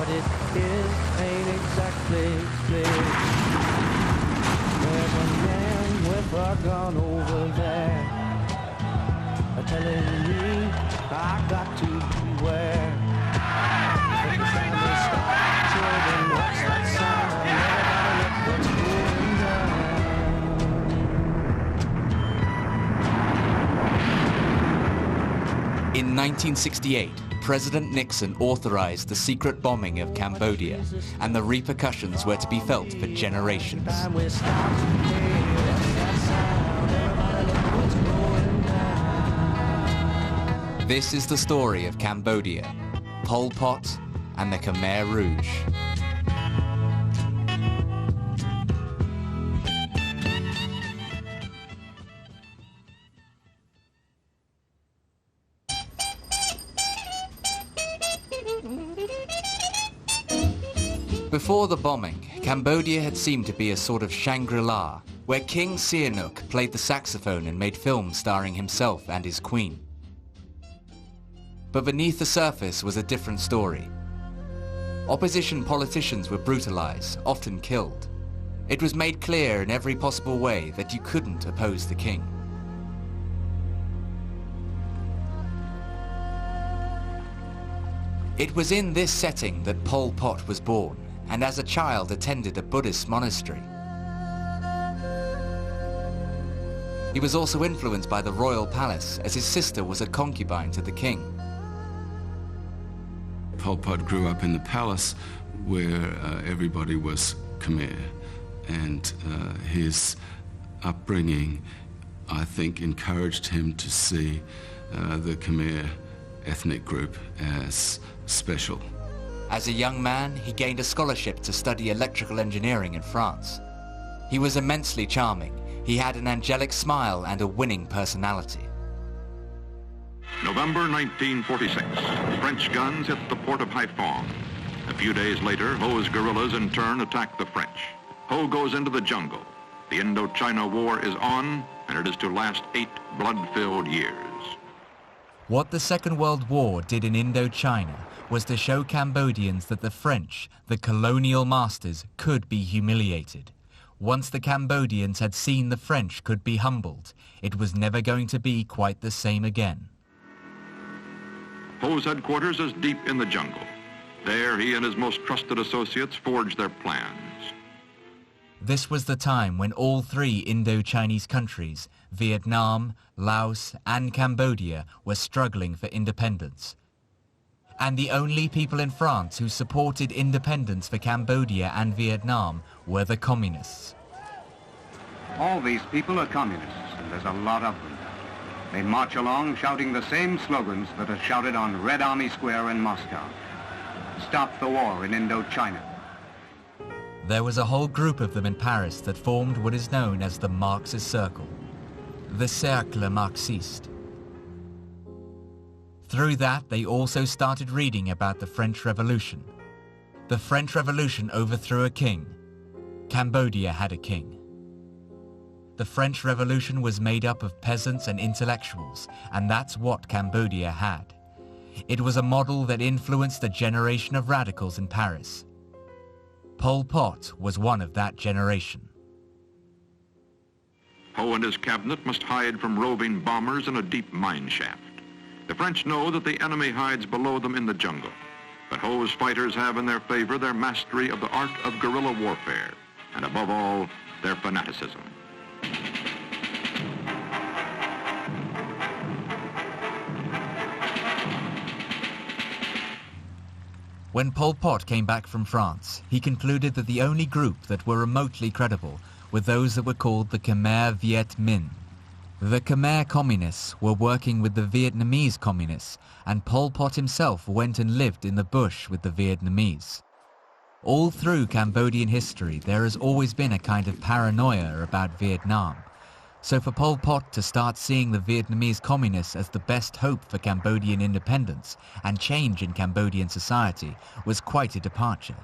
what it is ain't exactly clear. There's a man with a gun over there, telling me I got to beware. But the family stopped, children, what's that sound? Everybody look what's going down. In 1968, President Nixon authorized the secret bombing of Cambodia, and the repercussions were to be felt for generations. This is the story of Cambodia, Pol Pot, and the Khmer Rouge. Before the bombing, Cambodia had seemed to be a sort of Shangri-La, where King Sihanouk played the saxophone and made films starring himself and his queen. But beneath the surface was a different story. Opposition politicians were brutalized, often killed. It was made clear in every possible way that you couldn't oppose the king. It was in this setting that Pol Pot was born, and as a child attended a Buddhist monastery. He was also influenced by the royal palace, as his sister was a concubine to the king. Pol Pot grew up in the palace where everybody was Khmer, and his upbringing, I think, encouraged him to see the Khmer ethnic group as special. As a young man, he gained a scholarship to study electrical engineering in France. He was immensely charming. He had an angelic smile and a winning personality. November 1946, French guns hit the port of Haiphong. A few days later, Ho's guerrillas in turn attack the French. Ho goes into the jungle. The Indochina War is on, and it is to last 8 blood-filled years. What the Second World War did in Indochina was to show Cambodians that the French, the colonial masters, could be humiliated. Once the Cambodians had seen the French could be humbled, it was never going to be quite the same again. Ho's headquarters is deep in the jungle. There, he and his most trusted associates forged their plans. This was the time when all three Indo-Chinese countries, Vietnam, Laos, and Cambodia, were struggling for independence. And the only people in France who supported independence for Cambodia and Vietnam were the communists. All these people are communists, and there's a lot of them. They march along shouting the same slogans that are shouted on Red Army Square in Moscow. Stop the war in Indochina. There was a whole group of them in Paris that formed what is known as the Marxist Circle, the Cercle Marxiste. Through that, they also started reading about the French Revolution. The French Revolution overthrew a king. Cambodia had a king. The French Revolution was made up of peasants and intellectuals, and that's what Cambodia had. It was a model that influenced a generation of radicals in Paris. Pol Pot was one of that generation. Ho and his cabinet must hide from roving bombers in a deep mine shaft. The French know that the enemy hides below them in the jungle, but Ho's fighters have in their favor their mastery of the art of guerrilla warfare, and above all, their fanaticism. When Pol Pot came back from France, he concluded that the only group that were remotely credible were those that were called the Khmer Viet Minh. The Khmer communists were working with the Vietnamese communists, and Pol Pot himself went and lived in the bush with the Vietnamese. All through Cambodian history, there has always been a kind of paranoia about Vietnam. So for Pol Pot to start seeing the Vietnamese communists as the best hope for Cambodian independence and change in Cambodian society was quite a departure.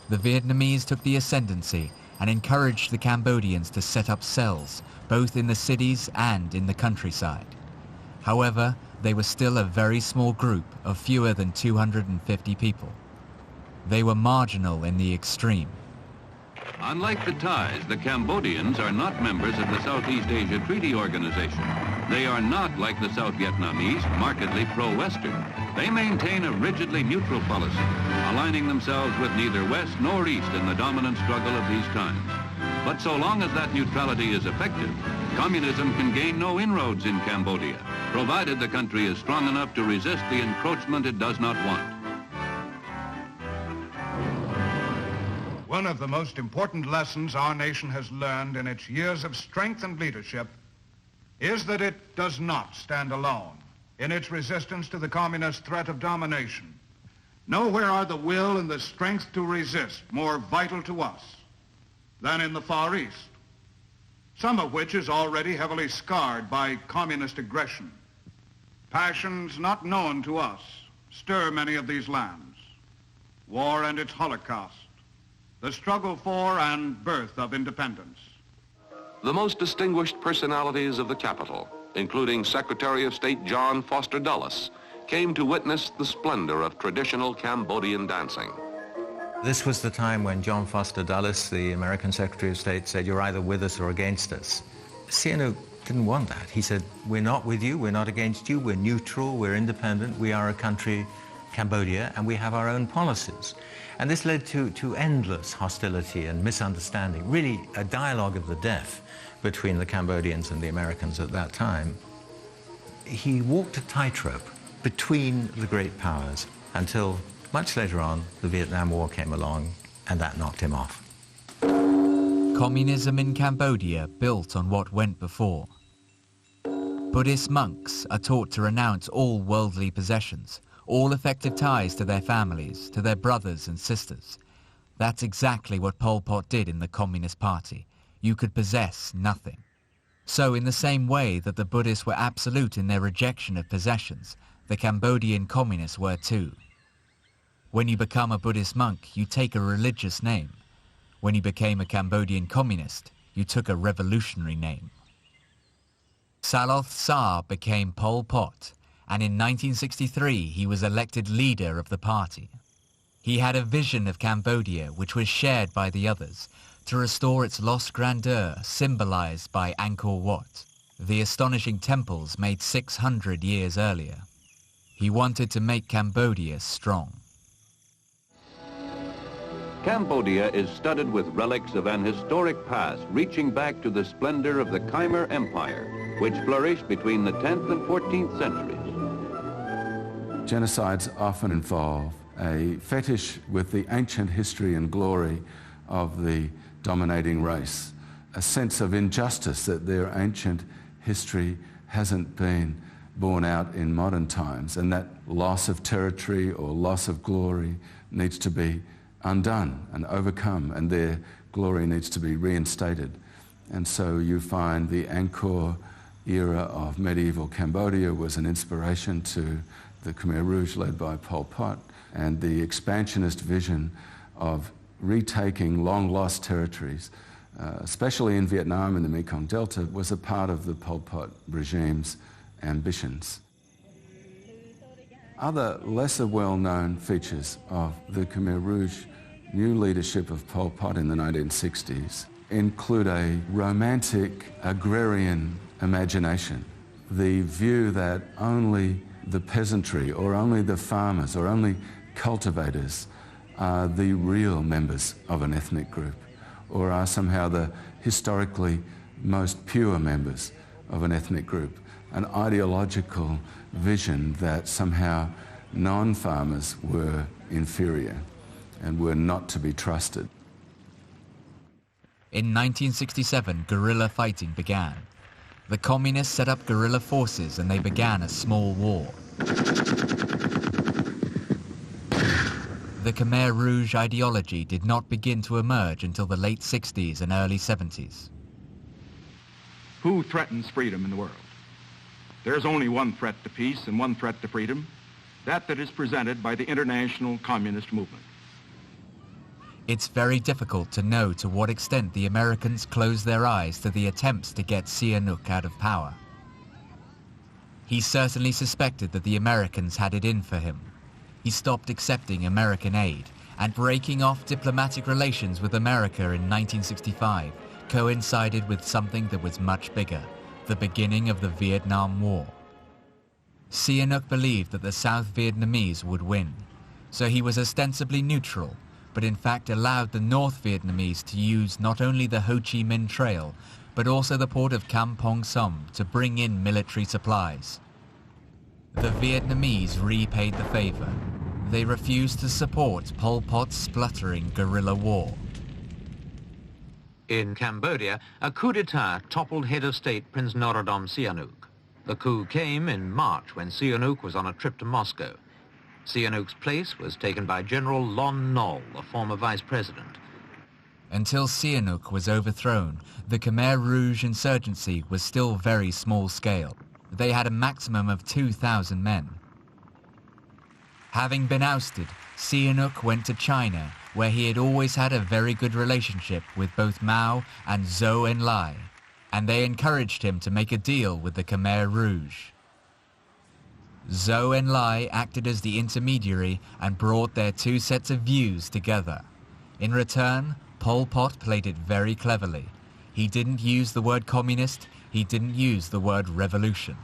The Vietnamese took the ascendancy and encouraged the Cambodians to set up cells, both in the cities and in the countryside. However, they were still a very small group of fewer than 250 people. They were marginal in the extreme. Unlike the Thais, the Cambodians are not members of the Southeast Asia Treaty Organization. They are not, like the South Vietnamese, markedly pro-Western. They maintain a rigidly neutral policy, aligning themselves with neither West nor East in the dominant struggle of these times. But so long as that neutrality is effective, communism can gain no inroads in Cambodia, provided the country is strong enough to resist the encroachment it does not want. One of the most important lessons our nation has learned in its years of strength and leadership is that it does not stand alone in its resistance to the communist threat of domination. Nowhere are the will and the strength to resist more vital to us than in the Far East, some of which is already heavily scarred by communist aggression. Passions not known to us stir many of these lands. War and its holocaust, the struggle for and birth of independence. The most distinguished personalities of the capital, including Secretary of State John Foster Dulles, came to witness the splendor of traditional Cambodian dancing. This was the time when John Foster Dulles, the American Secretary of State, said, "You're either with us or against us." Sihanouk didn't want that. He said, "We're not with you, we're not against you, we're neutral, we're independent, we are a country, Cambodia, and we have our own policies." And this led to endless hostility and misunderstanding, really a dialogue of the deaf between the Cambodians and the Americans at that time. He walked a tightrope between the great powers until much later on the Vietnam War came along and that knocked him off. Communism in Cambodia built on what went before. Buddhist monks are taught to renounce all worldly possessions, all effective ties to their families, to their brothers and sisters. That's exactly what Pol Pot did in the Communist Party. You could possess nothing. So in the same way that the Buddhists were absolute in their rejection of possessions, the Cambodian communists were too. When you become a Buddhist monk, you take a religious name. When you became a Cambodian communist, you took a revolutionary name. Saloth Sa became Pol Pot, and in 1963 he was elected leader of the party. He had a vision of Cambodia which was shared by the others, to restore its lost grandeur symbolized by Angkor Wat, the astonishing temples made 600 years earlier. He wanted to make Cambodia strong. Cambodia is studded with relics of an historic past reaching back to the splendor of the Khmer Empire, which flourished between the 10th and 14th centuries. Genocides often involve a fetish with the ancient history and glory of the dominating race, a sense of injustice that their ancient history hasn't been borne out in modern times, and that loss of territory or loss of glory needs to be undone and overcome, and their glory needs to be reinstated. And so you find the Angkor era of medieval Cambodia was an inspiration to the Khmer Rouge led by Pol Pot, and the expansionist vision of retaking long-lost territories, especially in Vietnam and the Mekong Delta, was a part of the Pol Pot regime's ambitions. Other lesser well-known features of the Khmer Rouge new leadership of Pol Pot in the 1960s include a romantic agrarian imagination, the view that only the peasantry or only the farmers or only cultivators are the real members of an ethnic group, or are somehow the historically most pure members of an ethnic group, an ideological vision that somehow non-farmers were inferior and were not to be trusted. In 1967, guerrilla fighting began. The communists set up guerrilla forces and they began a small war. The Khmer Rouge ideology did not begin to emerge until the late 60s and early 70s. Who threatens freedom in the world? There's only one threat to peace and one threat to freedom, that is presented by the international communist movement. It's very difficult to know to what extent the Americans closed their eyes to the attempts to get Sihanouk out of power. He certainly suspected that the Americans had it in for him. He stopped accepting American aid, and breaking off diplomatic relations with America in 1965 coincided with something that was much bigger, the beginning of the Vietnam War. Sihanouk believed that the South Vietnamese would win, so he was ostensibly neutral, but in fact allowed the North Vietnamese to use not only the Ho Chi Minh Trail, but also the port of Kampong Som to bring in military supplies. The Vietnamese repaid the favor. They refused to support Pol Pot's spluttering guerrilla war. In Cambodia, a coup d'etat toppled head of state Prince Norodom Sihanouk. The coup came in March when Sihanouk was on a trip to Moscow. Sihanouk's place was taken by General Lon Nol, a former vice president. Until Sihanouk was overthrown, the Khmer Rouge insurgency was still very small scale. They had a maximum of 2,000 men. Having been ousted, Sihanouk went to China, where he had always had a very good relationship with both Mao and Zhou Enlai, and they encouraged him to make a deal with the Khmer Rouge. Zhou Enlai acted as the intermediary and brought their two sets of views together. In return, Pol Pot played it very cleverly. He didn't use the word communist, he didn't use the word revolution.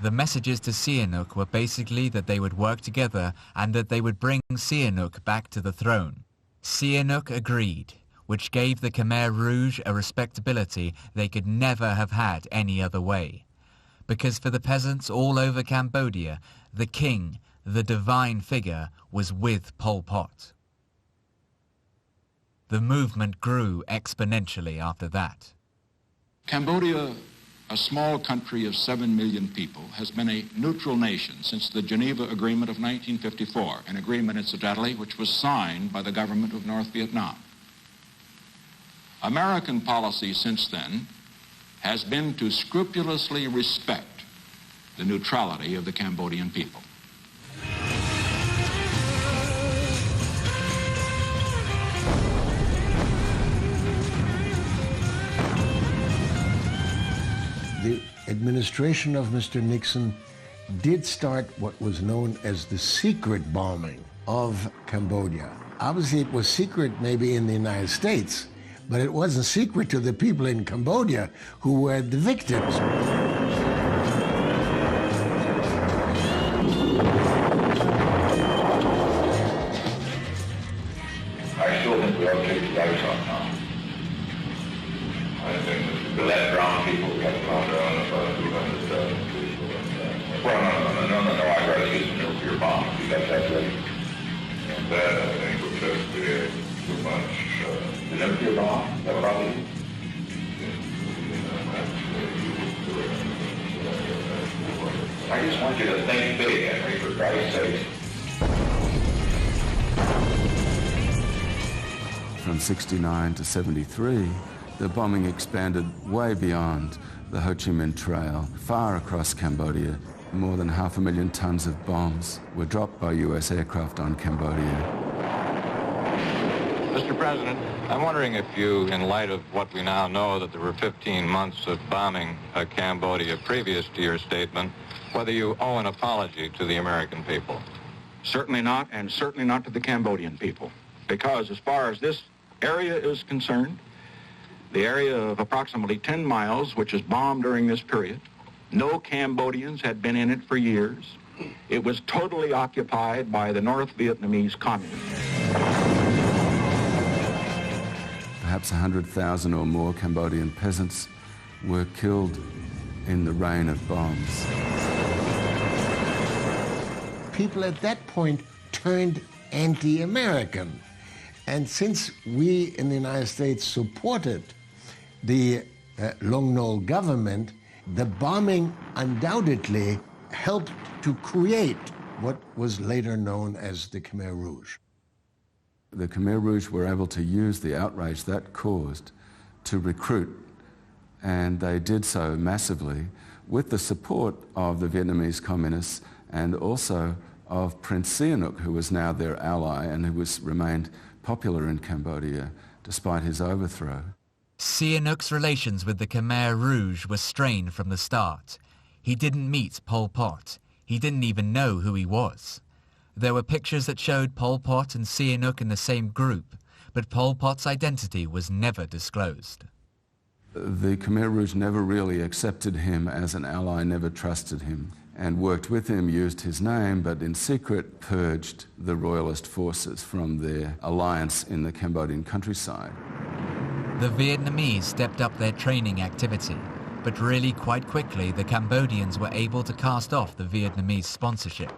The messages to Sihanouk were basically that they would work together and that they would bring Sihanouk back to the throne. Sihanouk agreed, which gave the Khmer Rouge a respectability they could never have had any other way. Because for the peasants all over Cambodia, the king, the divine figure, was with Pol Pot. The movement grew exponentially after that. Cambodia, a small country of 7 million people, has been a neutral nation since the Geneva Agreement of 1954, an agreement, incidentally, which was signed by the government of North Vietnam. American policy since then has been to scrupulously respect the neutrality of the Cambodian people. The administration of Mr. Nixon did start what was known as the secret bombing of Cambodia. Obviously, it was secret maybe in the United States, but it wasn't secret to the people in Cambodia who were the victims. I still think we ought to take the lights off now. I think the less brown people get pounder on the phone who understand. Well, no, I'd rather see some nuclear bombs because that's right. And that, I think, would just create too much. The nuclear bomb, that probably. I just want you to think big, Henry, for Christ's sake. From 69 to 73, the bombing expanded way beyond the Ho Chi Minh Trail, far across Cambodia. More than 500,000 tons of bombs were dropped by U.S. aircraft on Cambodia. Mr. President, I'm wondering if you, in light of what we now know, that there were 15 months of bombing Cambodia previous to your statement, whether you owe an apology to the American people. Certainly not, and certainly not to the Cambodian people. Because as far as this area is concerned, the area of approximately 10 miles, which was bombed during this period, no Cambodians had been in it for years. It was totally occupied by the North Vietnamese communists. Perhaps 100,000 or more Cambodian peasants were killed in the rain of bombs. People at that point turned anti-American. And since we in the United States supported the Lon Nol government, the bombing undoubtedly helped to create what was later known as the Khmer Rouge. The Khmer Rouge were able to use the outrage that caused to recruit, and they did so massively with the support of the Vietnamese communists and also of Prince Sihanouk, who was now their ally and who remained popular in Cambodia despite his overthrow. Sihanouk's relations with the Khmer Rouge were strained from the start. He didn't meet Pol Pot. He didn't even know who he was. There were pictures that showed Pol Pot and Sihanouk in the same group, but Pol Pot's identity was never disclosed. The Khmer Rouge never really accepted him as an ally, never trusted him, and worked with him, used his name, but in secret purged the royalist forces from their alliance in the Cambodian countryside. The Vietnamese stepped up their training activity, but really quite quickly the Cambodians were able to cast off the Vietnamese sponsorship.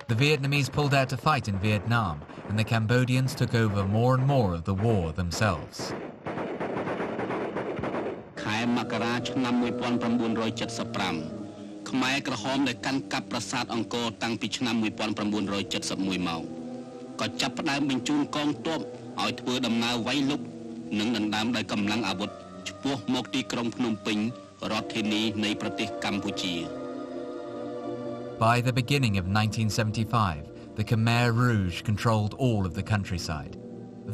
The Vietnamese pulled out to fight in Vietnam, and the Cambodians took over more and more of the war themselves. ខែមករាឆ្នាំ1975 ខ្មែរក្រហមដែលកាន់កាប់ប្រាសាទអង្គរតាំងពីឆ្នាំ1971មកក៏ចាប់ផ្ដើមបញ្ជូនកងទ័ពឲ្យធ្វើដំណើរវាយលុកនិងដណ្ដើមដោយកម្លាំងអាវុធឆ្ពោះមកទីក្រុងភ្នំពេញរដ្ឋធានីនៃប្រទេសកម្ពុជា By the beginning of 1975, the Khmer Rouge controlled all of the countryside.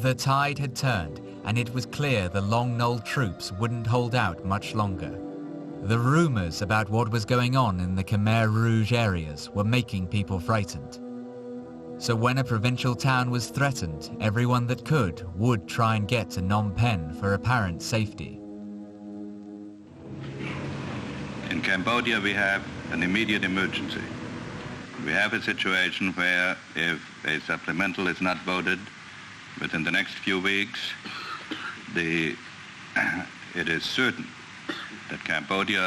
The tide had turned, and it was clear the Long Nol troops wouldn't hold out much longer. The rumors about what was going on in the Khmer Rouge areas were making people frightened. So when a provincial town was threatened, everyone that could would try and get to Phnom Penh for apparent safety. In Cambodia, we have an immediate emergency. We have a situation where if a supplemental is not voted within the next few weeks, it is certain that Cambodia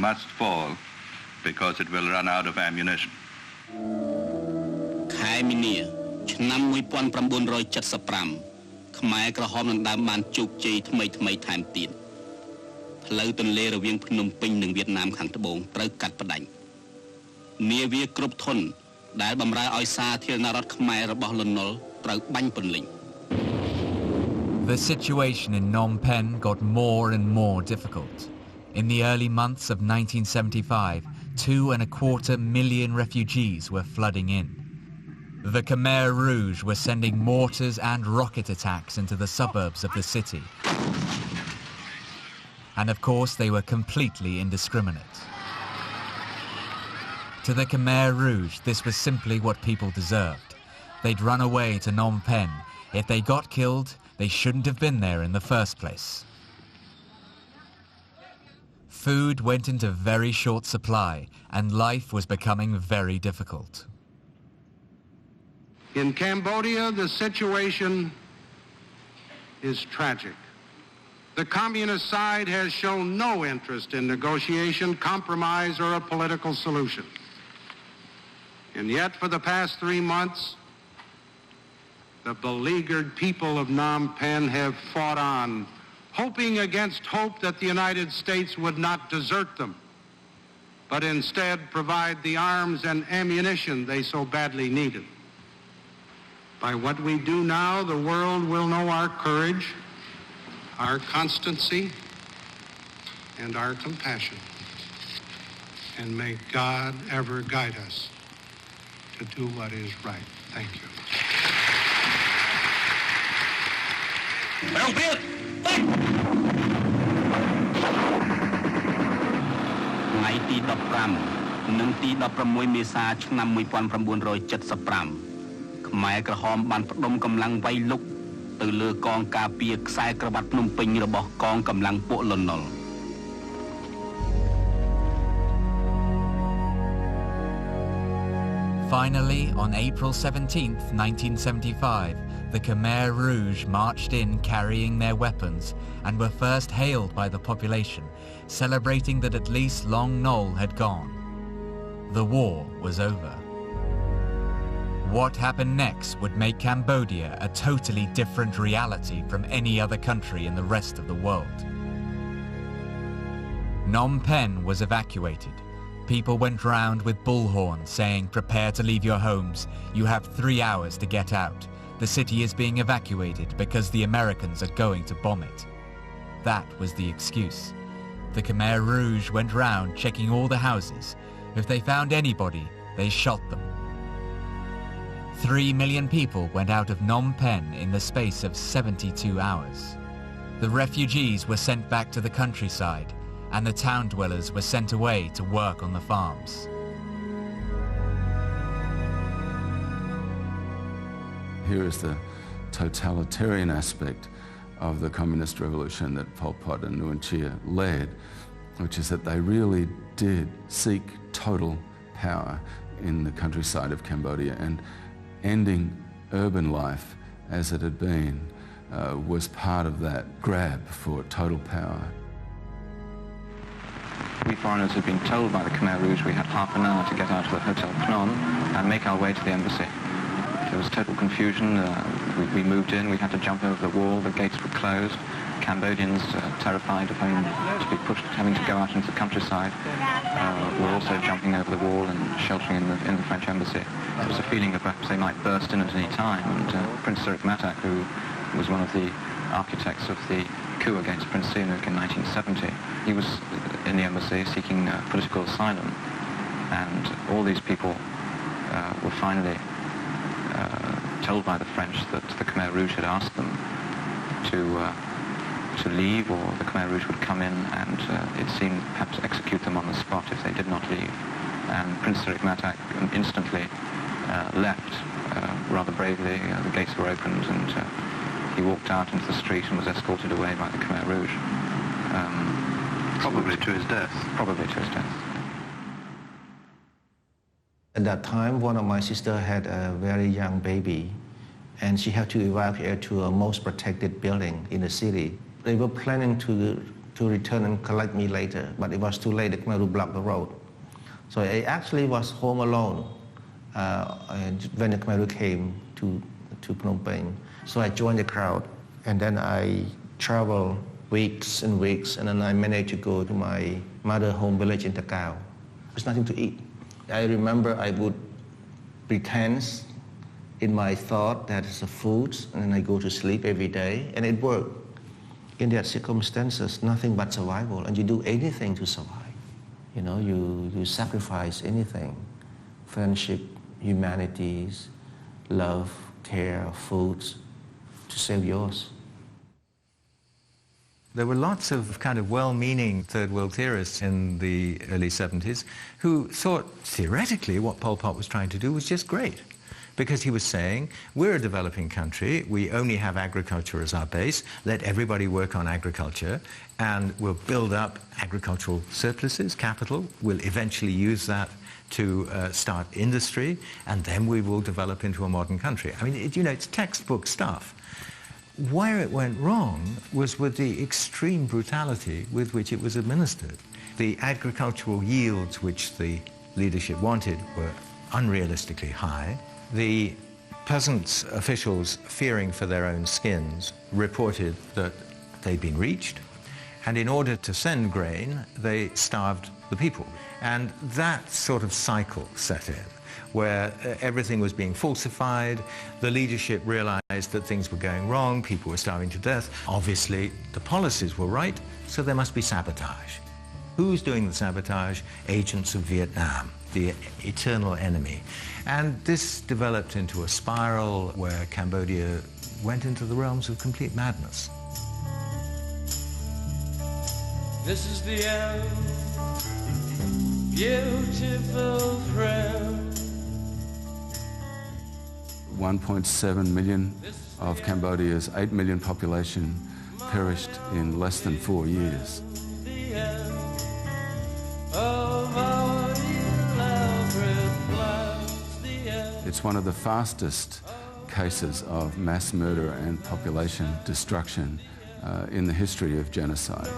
must fall because it will run out of ammunition. ខែមីនាឆ្នាំ1975ខ្មែរក្រហមដណ្ដើមបានជោគជ័យថ្មីថែមទៀតផ្លូវទន្លេរវាងភ្នំពេញនិងវៀតណាមខាងត្បូងត្រូវកាត់ផ្ដាច់នាវាគ្រប់ធន់ដែលបម្រើឲ្យសាធារណរដ្ឋខ្មែររបស់លន់នល់ត្រូវបាញ់ពន្លិញ The situation in Phnom Penh got more and more difficult. In the early months of 1975, 2.25 million refugees were flooding in. The Khmer Rouge were sending mortars and rocket attacks into the suburbs of the city. And of course, they were completely indiscriminate. To the Khmer Rouge, this was simply what people deserved. They'd run away to Phnom Penh. If they got killed, they shouldn't have been there in the first place. Food went into very short supply, and life was becoming very difficult. In Cambodia, the situation is tragic. The communist side has shown no interest in negotiation, compromise, or a political solution. And yet, for the past 3 months, the beleaguered people of Phnom Penh have fought on, hoping against hope that the United States would not desert them, but instead provide the arms and ammunition they so badly needed. By what we do now, the world will know our courage, our constancy, and our compassion. And may God ever guide us to do what is right. Thank you. Ngàyទី 15 និងទី 16 មេសាឆ្នាំ 1975 ខ្មែរក្រហមបានផ្ដុំកម្លាំងវាយលុកទៅលើកងការពារខ្សែក្រវ៉ាត់ភ្នំពេញរបស់កងកម្លាំងពួកលន់នល់ Finally, on April 17th, 1975, the Khmer Rouge marched in carrying their weapons and were first hailed by the population, celebrating that at least Long Nol had gone. The war was over. What happened next would make Cambodia a totally different reality from any other country in the rest of the world. Phnom Penh was evacuated. People went round with bullhorns saying, "Prepare to leave your homes. You have 3 hours to get out. The city is being evacuated because the Americans are going to bomb it." That was the excuse. The Khmer Rouge went round checking all the houses. If they found anybody, they shot them. 3 million people went out of Phnom Penh in the space of 72 hours. The refugees were sent back to the countryside, and the town dwellers were sent away to work on the farms. Here is the totalitarian aspect of the communist revolution that Pol Pot and Nguyen Chia led, which is that they really did seek total power in the countryside of Cambodia, and ending urban life as it had been was part of that grab for total power. We foreigners had been told by the Khmer Rouge we had half an hour to get out of the Hotel Phnom and make our way to the embassy. There was total confusion. We moved in, we had to jump over the wall, the gates were closed. Cambodians, terrified of having to go out into the countryside, were also jumping over the wall and sheltering in the French embassy. There was a feeling that perhaps they might burst in at any time, and Prince Sirikit Matak, who was one of the architects of the coup against Prince Sihanouk in 1970, he was in the embassy seeking political asylum, and all these people were finally told by the French that the Khmer Rouge had asked them to leave, or the Khmer Rouge would come in and it seemed perhaps execute them on the spot if they did not leave. And Prince Sirikit Matak instantly left rather bravely. The gates were opened and he walked out into the street and was escorted away by the Khmer Rouge. Probably to his death. Probably to his death. At that time, one of my sisters had a very young baby, and she had to evacuate to a most protected building in the city. They were planning to return and collect me later, but it was too late. The Khmer Rouge blocked the road. So I actually was home alone when the Khmer Rouge came to Phnom Penh. So I joined the crowd, and then I traveled weeks and weeks, and then I managed to go to my mother's home village in Takao. There's nothing to eat. I remember I would pretend in my thought that it's a food, and then I go to sleep every day, and it worked. In that circumstances, nothing but survival, and you do anything to survive. You know, you sacrifice anything. Friendship, humanities, love, care, food, to save yours. There were lots of kind of well-meaning third world theorists in the early 70s who thought theoretically what Pol Pot was trying to do was just great. Because he was saying, we're a developing country, we only have agriculture as our base, let everybody work on agriculture, and we'll build up agricultural surpluses, capital, we'll eventually use that to start industry, and then we will develop into a modern country. I mean, you know, it's textbook stuff. Where it went wrong was with the extreme brutality with which it was administered. The agricultural yields which the leadership wanted were unrealistically high. The peasants, officials, fearing for their own skins, reported that they'd been reached, and in order to send grain, they starved the people. And that sort of cycle set in, where everything was being falsified, the leadership realized that things were going wrong, people were starving to death. Obviously, the policies were right, so there must be sabotage. Who's doing the sabotage? Agents of Vietnam, the eternal enemy. And this developed into a spiral where Cambodia went into the realms of complete madness. This is the end, beautiful friend. 1.7 million of Cambodia's 8 million population perished in less than 4 years. It's one of the fastest cases of mass murder and population destruction in the history of genocide.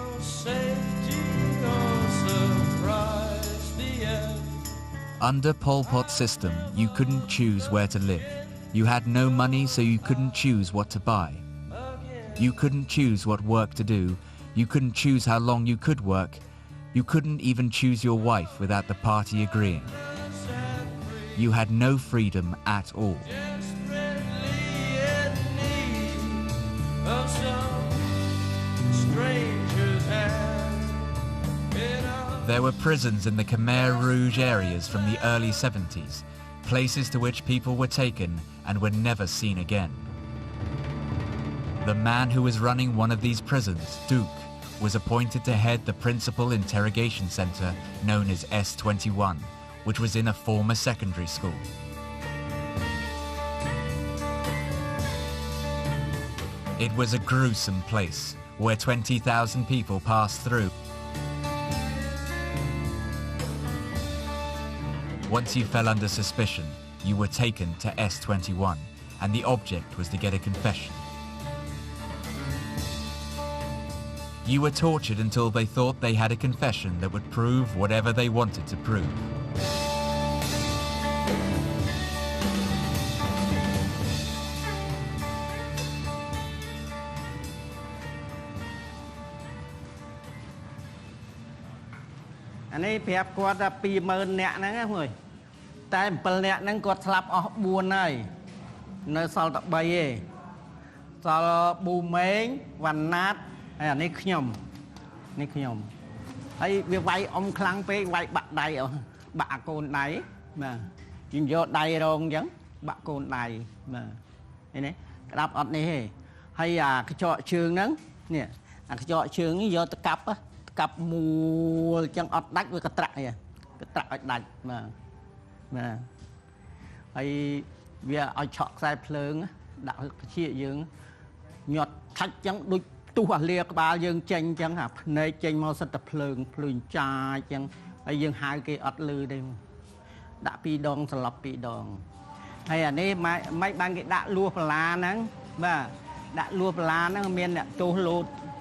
Under Pol Pot's system, you couldn't choose where to live. You had no money, so you couldn't choose what to buy. You couldn't choose what work to do. You couldn't choose how long you could work. You couldn't even choose your wife without the party agreeing. You had no freedom at all. There were prisons in the Khmer Rouge areas from the early 70s, places to which people were taken and were never seen again. The man who was running one of these prisons, Duke, was appointed to head the principal interrogation center known as S21, which was in a former secondary school. It was a gruesome place where 20,000 people passed through. Once you fell under suspicion, you were taken to S21, and the object was to get a confession. You were tortured until they thought they had a confession that would prove whatever they wanted to prove. Anh ấy phép quạt là 20,000 nè nè người. Tại 7 nè nè quạt slap ở 4 này. Nơi sau tập 3 ấy. Sau bù mến, vằn nát. Hay là này khnyom. Này khnyom. Hay việc vay ông khlang phê vay bạc đầy ở. Bạc côn đầy. Mà. Chuyện vô đầy rồi chẳng. Bạc côn đầy. Mà. Đây này. Cái đáp ọt này hề. Hay là cái trọ trường nâng. Nè. Cái trọ trường vô tập cặp á. Cặp mùa chân ọt đách với cái trại à. Cái trại đạch mà hay vì ở chọn sai phơi đạo cái chia dương nhọt thạch chẳng đôi tu liệt ba dương tranh chẳng hả nơi tranh mau sạch tập phơi trà chẳng hay dương hai cái ọt lư đây đã pi đòn sập pi đòn hay à này mấy ban cái đã lua lá nắng mà đã lua lá nó miền nè tô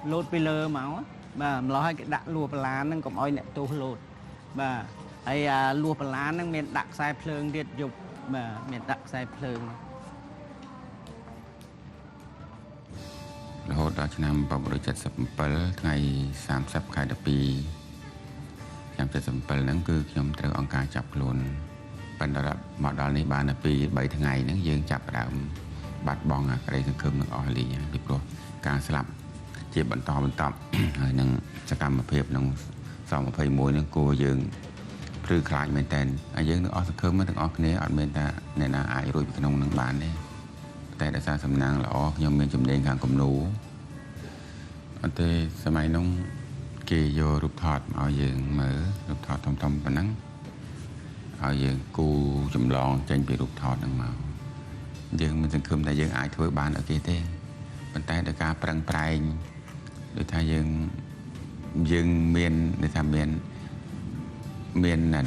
lột pi lơ máu mà lo hai cái đã lua lá nó còn oi nè tô lột mà hay lua lá nó miền đặc sai phơi điệt dục mà miền đặc sai phơi រហូតដល់ឆ្នាំ 1977 ថ្ងៃ 30 ខែ 12 ឆ្នាំ 77 ហ្នឹងគឺខ្ញុំត្រូវអង្គការចាប់ខ្លួនប៉ុន្តែមកដល់នេះបានតែ 2-3 ថ្ងៃហ្នឹងយើងចាប់ផ្ដើមបាត់បង់អាក្តីសង្ឃឹមនឹងអស់លីងពីព្រោះការស្លាប់ជាបន្តហើយនឹងសកម្មភាពក្នុងស-21ហ្នឹងគួរយើងព្រឺខ្លាចមែនតើហើយយើងនឹងអស់សង្ឃឹមទាំងអស់គ្នាអត់មានថាអ្នកណាអាចរួចពីក្នុងនឹងបានទេតែដោយសារសំណាងល្អខ្ញុំមានជំនាញខាងគំនូរអត់ទេសម័យនោះគេយករូបថតមកឲ្យយើងមើលរូបថតធំៗប៉ុណ្ណឹងឲ្យយើងគូចម្លងចេញពីរូបថតហ្នឹងមកយើងមិនសង្ឃឹមថាយើងអាចធ្វើបានឲ្យគេទេប៉ុន្តែដោយការប្រឹងប្រែងដោយថាយើងមានដូចថាមាន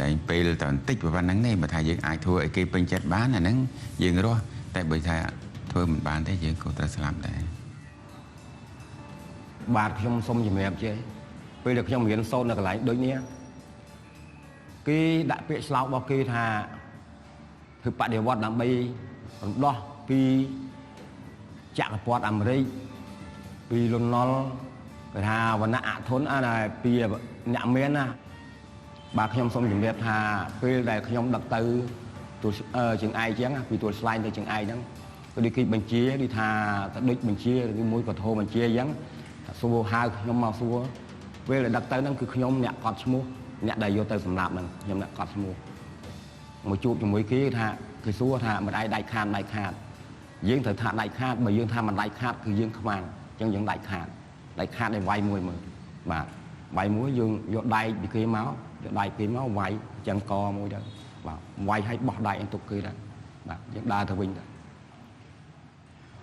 តែពេលតន្តិចប៉ុណ្ណឹងទេបើថាយើងអាចធ្វើឲ្យគេពេញចិត្តបានអាហ្នឹងយើងរស់តែបើថាធ្វើមិនបានទេយើងក៏ត្រូវស្លាប់ដែរបាទខ្ញុំសូមជំរាបជេពេលដែលខ្ញុំរៀនសូត្រនៅកន្លែងដូចនេះគេដាក់ពាក្យស្លោករបស់គេថាធ្វើបដិវត្តដើម្បីរំដោះពីចក្រពត្តិអាមេរិកពីលន់ណុលគេថាវណ្ណៈអធនពីអ្នកមានណាបាទខ្ញុំសូមជំរាបថាពេលដែលខ្ញុំដឹកទៅជើងឯកចឹងពីទួលស្លែងទៅជើងឯកហ្នឹងក៏ដូចគេបញ្ជាដូចថាទៅដូចបញ្ជាឬមួយក៏ធម៌បញ្ជាអញ្ចឹងថាសួរហៅខ្ញុំមកសួរពេលដែលដឹកទៅហ្នឹងគឺខ្ញុំអ្នកកត់ឈ្មោះអ្នកដែលយកទៅសម្រាប់ហ្នឹងខ្ញុំអ្នកកត់ឈ្មោះមកជួបជាមួយគេថាគេសួរថាមិនឯងដាច់ខាតយើងត្រូវថាដាច់ខាតបើយើងថាមិនដាច់ខាតគឺយើងខ្មាំងអញ្ចឹងយើងដាច់ខាតឲ្យវាយមួយមើលបាទវាយមួយយើងយកដៃពីគេមកយកដៃគេមកវាយអញ្ចឹងកមួយទៅបាទវាយឲ្យបោះដៃឲ្យទុកគេដែរបាទយើងដើរទៅវិញទៅ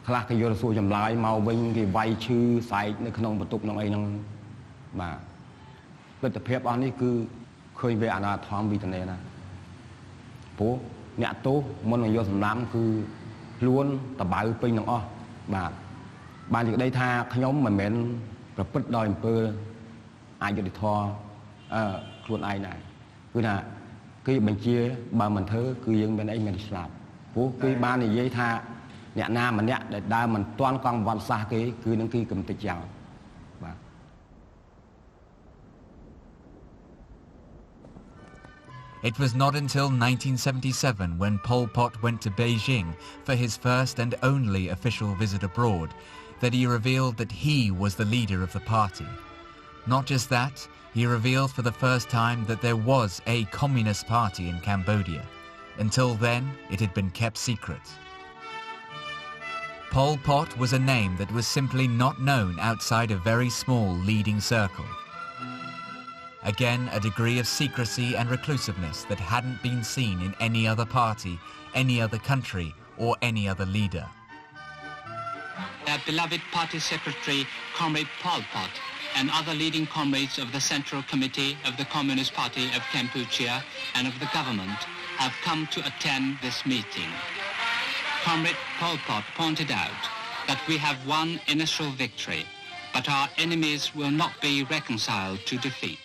ខ្លះគេយកទៅសួរចម្លើយមកវិញគេវាយឈឺសែកនៅក្នុងបន្ទប់ក្នុងអីហ្នឹងបាទទស្សនភាពអស់នេះគឺឃើញវាអនាធមវិធានណាព្រោះអ្នកទោសមុននឹងយកសម្លាប់គឺខ្លួនតបៅពេញទាំងអស់បាទបាននិយាយថាខ្ញុំមិនមែនប្រព្រឹត្តដោយអំពើអយុត្តិធម៌ខ្លួនឯងដែរគឺថាគេបញ្ជាបើមិនធ្វើគឺយើងមានអីមានស្លាប់ព្រោះគេបាននិយាយថាអ្នកណាម្នាក់ដែលដើរមិនទាន់កង់វត្តសាសគេគឺនឹងគេកំទេចចោលបាទ It was not until 1977 when Pol Pot went to Beijing for his first and only official visit abroad that he revealed that he was the leader of the party. Not just that, he revealed for the first time that there was a communist party in Cambodia. Until then, it had been kept secret. Pol Pot was a name that was simply not known outside a very small leading circle. Again, a degree of secrecy and reclusiveness that hadn't been seen in any other party, any other country, or any other leader. their beloved party secretary, Comrade Pol Pot, and other leading comrades of the Central Committee of the Communist Party of Cambodia and of the government have come to attend this meeting. Comrade Pol Pot pointed out that we have won initial victory, but our enemies will not be reconciled to defeat.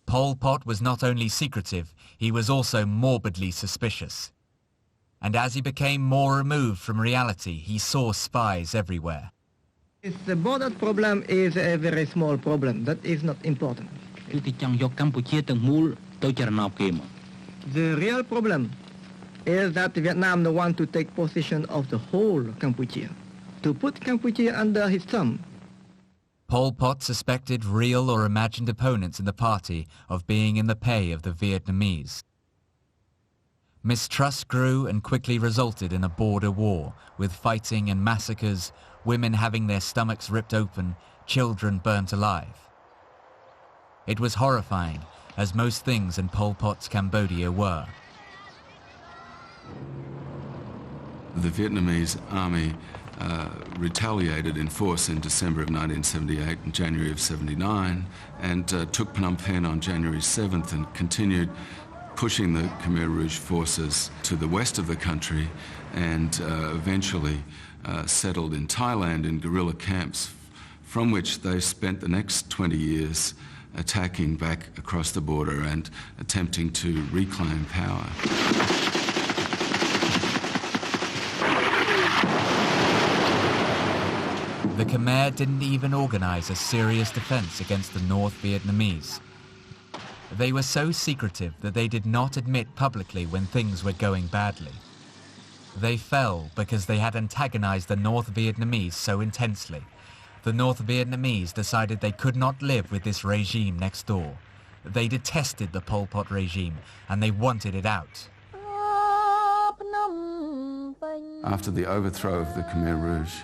Pol Pot was not only secretive, he was also morbidly suspicious. And as he became more removed from reality, he saw spies everywhere. The border problem is a very small problem. That is not important. The real problem is that Vietnam don't want to take possession of the whole Cambodia, to put Cambodia under his thumb. Pol Pot suspected real or imagined opponents in the party of being in the pay of the Vietnamese. Mistrust grew and quickly resulted in a border war, with fighting and massacres, women having their stomachs ripped open, children burnt alive. It was horrifying, as most things in Pol Pot's Cambodia were. The Vietnamese army retaliated in force in December of 1978 and January of 79 and took Phnom Penh on January 7th and continued pushing the Khmer Rouge forces to the west of the country and eventually settled in Thailand in guerrilla camps, from which they spent the next 20 years attacking back across the border and attempting to reclaim power. The Khmer didn't even organize a serious defense against the North Vietnamese. They were so secretive that they did not admit publicly when things were going badly. They fell because they had antagonized the North Vietnamese so intensely. The North Vietnamese decided they could not live with this regime next door. They detested the Pol Pot regime and they wanted it out. After the overthrow of the Khmer Rouge,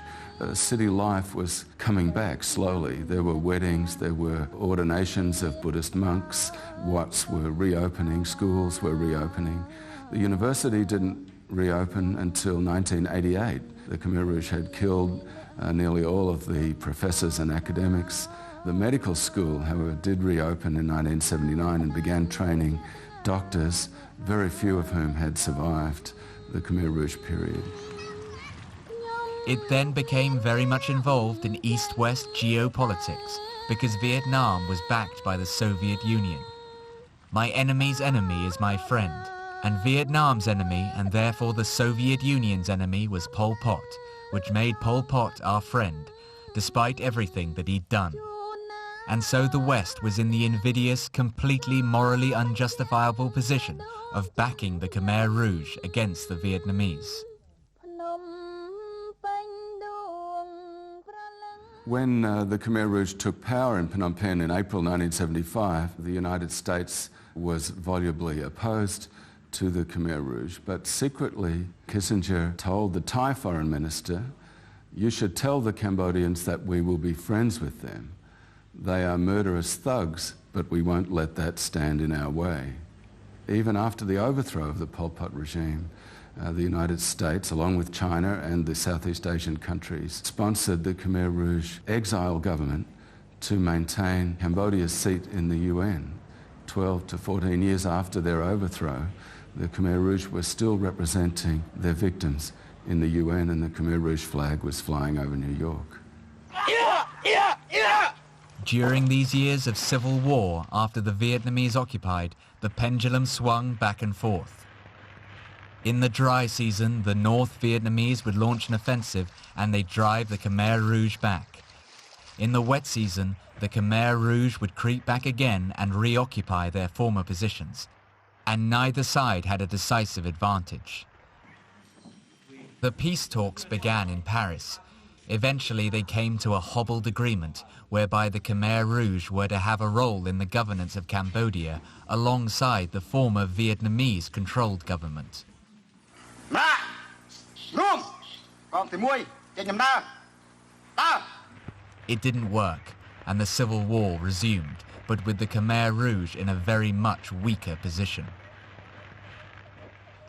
city life was coming back slowly. There were weddings, there were ordinations of Buddhist monks, wats were reopening, schools were reopening. The university didn't reopen until 1988. The Khmer Rouge had killed nearly all of the professors and academics. The medical school, however, did reopen in 1979 and began training doctors, very few of whom had survived the Khmer Rouge period. It then became very much involved in East-West geopolitics because Vietnam was backed by the Soviet Union. My enemy's enemy is my friend, and Vietnam's enemy, and therefore the Soviet Union's enemy, was Pol Pot, which made Pol Pot our friend, despite everything that he'd done. And so the West was in the invidious, completely morally unjustifiable position of backing the Khmer Rouge against the Vietnamese. When the Khmer Rouge took power in Phnom Penh in April 1975, the United States was volubly opposed to the Khmer Rouge, but secretly Kissinger told the Thai foreign minister, "You should tell the Cambodians that we will be friends with them. They are murderous thugs, but we won't let that stand in our way." Even after the overthrow of the Pol Pot regime, the United States, along with China and the Southeast Asian countries, sponsored the Khmer Rouge exile government to maintain Cambodia's seat in the UN. 12 to 14 years after their overthrow, the Khmer Rouge were still representing their victims in the UN, and the Khmer Rouge flag was flying over New York. During these years of civil war after the Vietnamese occupied, the pendulum swung back and forth. In the dry season, the North Vietnamese would launch an offensive and they'd drive the Khmer Rouge back. In the wet season, the Khmer Rouge would creep back again and reoccupy their former positions. And neither side had a decisive advantage. The peace talks began in Paris. Eventually they came to a hobbled agreement whereby the Khmer Rouge were to have a role in the governance of Cambodia alongside the former Vietnamese-controlled government. It didn't work, and the civil war resumed, but with the Khmer Rouge in a very much weaker position.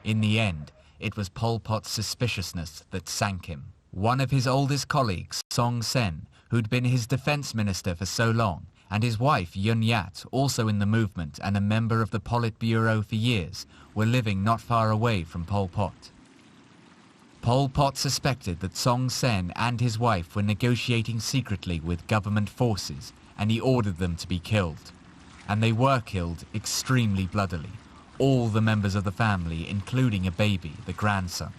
In the end, it was Pol Pot's suspiciousness that sank him. One of his oldest colleagues, Song Sen, who'd been his defense minister for so long, and his wife, Yun Yat, also in the movement and a member of the Politburo for years, were living not far away from Pol Pot. Pol Pot suspected that Song Sen and his wife were negotiating secretly with government forces, and he ordered them to be killed. And they were killed extremely bloodily, all the members of the family, including a baby, the grandson.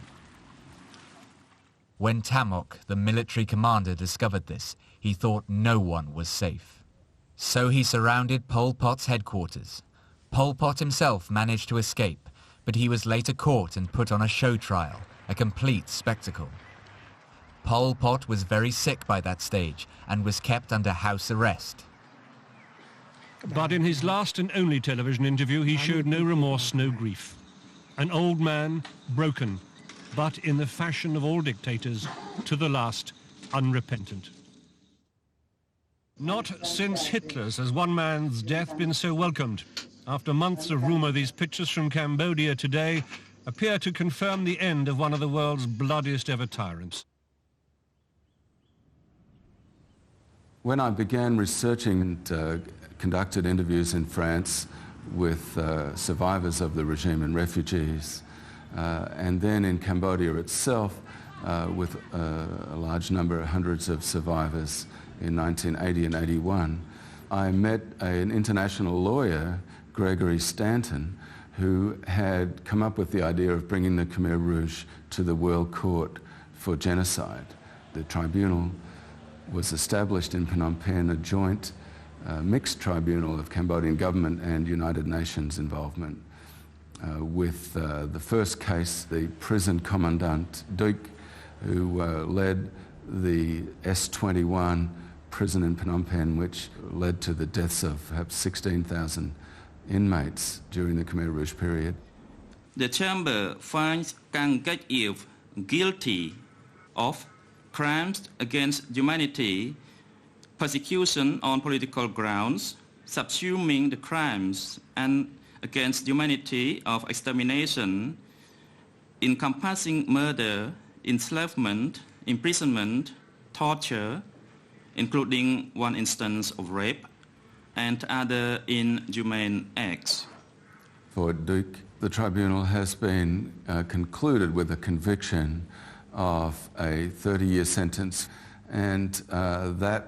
When Tamok, the military commander, discovered this, he thought no one was safe. So he surrounded Pol Pot's headquarters. Pol Pot himself managed to escape, but he was later caught and put on a show trial, a complete spectacle. Pol Pot was very sick by that stage and was kept under house arrest. But in his last and only television interview, he showed no remorse, no grief. An old man, broken, but in the fashion of all dictators, to the last, unrepentant. Not since Hitler's has one man's death been so welcomed. After months of rumor, these pictures from Cambodia today appear to confirm the end of one of the world's bloodiest ever tyrants. When I began researching and conducted interviews in France with survivors of the regime and refugees, and then in Cambodia itself with a large number, hundreds of survivors in 1980 and 81, I met an international lawyer, Gregory Stanton, who had come up with the idea of bringing the Khmer Rouge to the World Court for Genocide. The tribunal was established in Phnom Penh, a joint mixed tribunal of Cambodian government and United Nations involvement. With the first case, the prison commandant, Duc, who led the S-21 prison in Phnom Penh, which led to the deaths of perhaps 16,000 inmates during the Khmer Rouge period. The chamber finds Kangkatjev guilty of crimes against humanity, persecution on political grounds, subsuming the crimes and against humanity of extermination, encompassing murder, enslavement, imprisonment, torture, including one instance of rape, and other inhumane acts. For Duc, the tribunal has been concluded with a conviction of a 30-year sentence, and that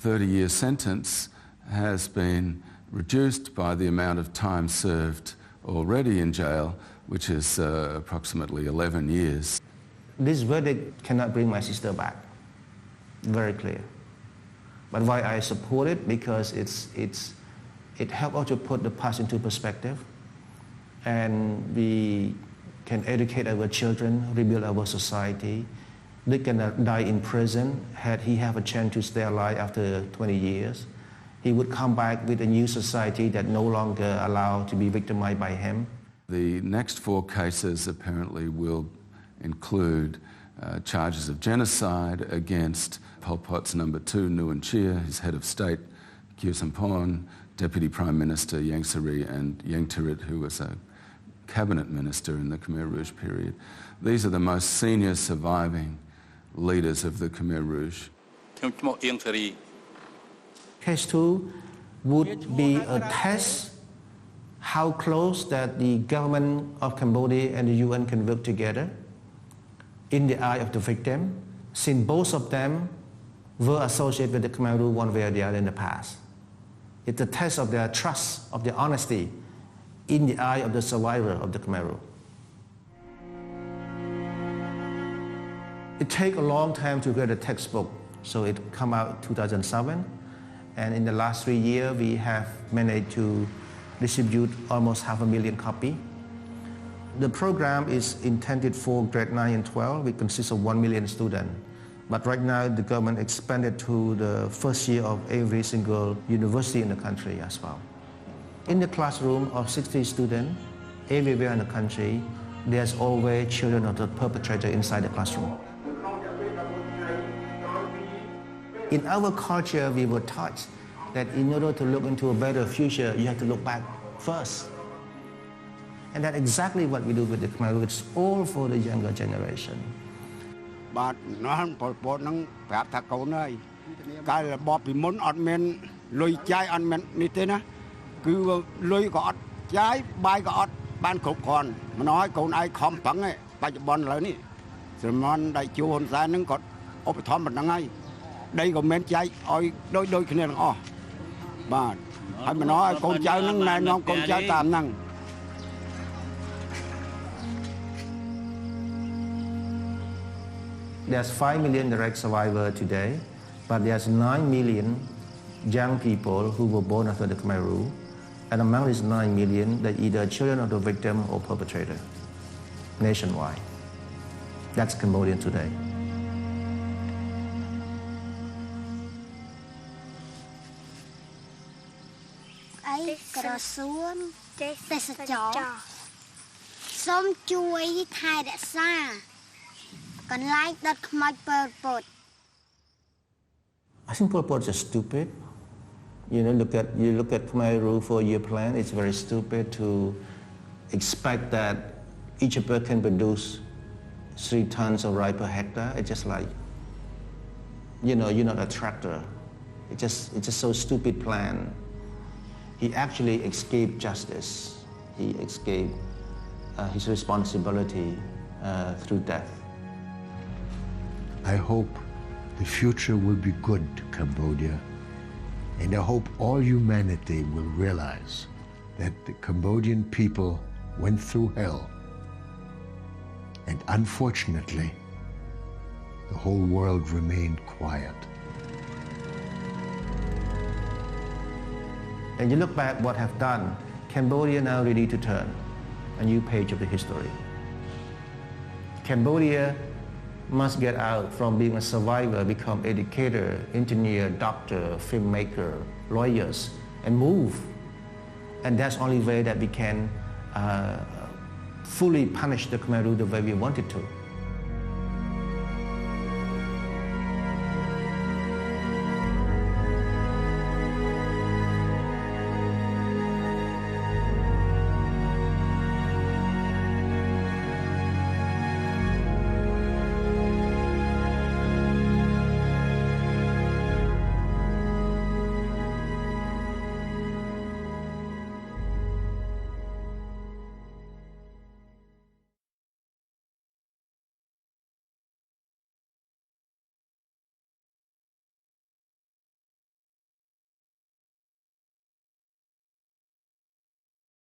30-year sentence has been reduced by the amount of time served already in jail, which is approximately 11 years. This verdict cannot bring my sister back, very clear. But why I support it? Because it helps us to put the past into perspective, and we can educate our children, rebuild our society. They can die in prison. Had he have a chance to stay alive after 20 years, he would come back with a new society that no longer allowed to be victimized by him. The next 4 cases apparently will include charges of genocide against Pol Pot's number 2, Nguyen Chia, his head of state, Khieu Samphan, Deputy Prime Minister Ieng Sary, and Ieng Thirith, who was a cabinet minister in the Khmer Rouge period. These are the most senior surviving leaders of the Khmer Rouge. Case 2 would be a test how close that the government of Cambodia and the UN can work together in the eye of the victim, since both of them were associated with the Khmer Rouge one way or the other in the past. It's a test of their trust, of their honesty in the eye of the survivor of the Khmer Rouge. It takes a long time to get a textbook, so it came out in 2007, and in the last 3 years we have managed to distribute almost 500,000 copies. The program is intended for grade 9 and 12, which consists of 1 million students. But right now the government expanded to the first year of every single university in the country as well. In the classroom of 60 students, everywhere in the country, there's always children of the perpetrator inside the classroom. In our culture, we were taught that in order to look into a better future, you have to look back first. And that's exactly what we do with the Khmer Rouge. It's all for the younger generation. បាទនោះពលពតនឹងប្រាប់ថាកូនហើយកាលរបបពីមុនអត់មានលុយចាយអត់មាននេះទេណាគឺលុយក៏អត់ចាយបាយក៏អត់បានគ្រប់គ្រាន់មិនឲ្យកូនឯងខំប្រឹងឯងបច្ចុប្បន្នឥឡូវនេះស្រមន់ដៃជួហ៊ុនសែននឹងគាត់ឧបត្ថម្ភប៉ុណ្ណឹងហើយដីក៏មិនចែកឲ្យដូចគ្នាទាំងអស់បាទហើយមិនឲ្យកូនចៅនឹងណែនាំកូនចៅតាមហ្នឹង There's 5 million direct survivors today, but there's 9 million young people who were born after the Khmer rule, and among these 9 million, they're either children of the victim or perpetrator, nationwide. That's Cambodia today. Ai cờ xuống tê sạch chó xóm chui thay đã xa còn like đất mạch Pol Pot. I think Pol Pot is just stupid. You know, you look at Khmer rule 4-year plan. It's very stupid to expect that each person can produce 3 tons of rice per hectare. It's just like, you know, you're not a tractor. It's just so stupid plan. He actually escaped justice. He escaped his responsibility through death. I hope the future will be good to Cambodia, and I hope all humanity will realize that the Cambodian people went through hell, and unfortunately, the whole world remained quiet. And you look back what have done, Cambodia now ready to turn a new page of the history. Cambodia must get out from being a survivor, become educator, engineer, doctor, filmmaker, lawyers, and move. And that's the only way that we can fully punish the Khmer rule the way we wanted to.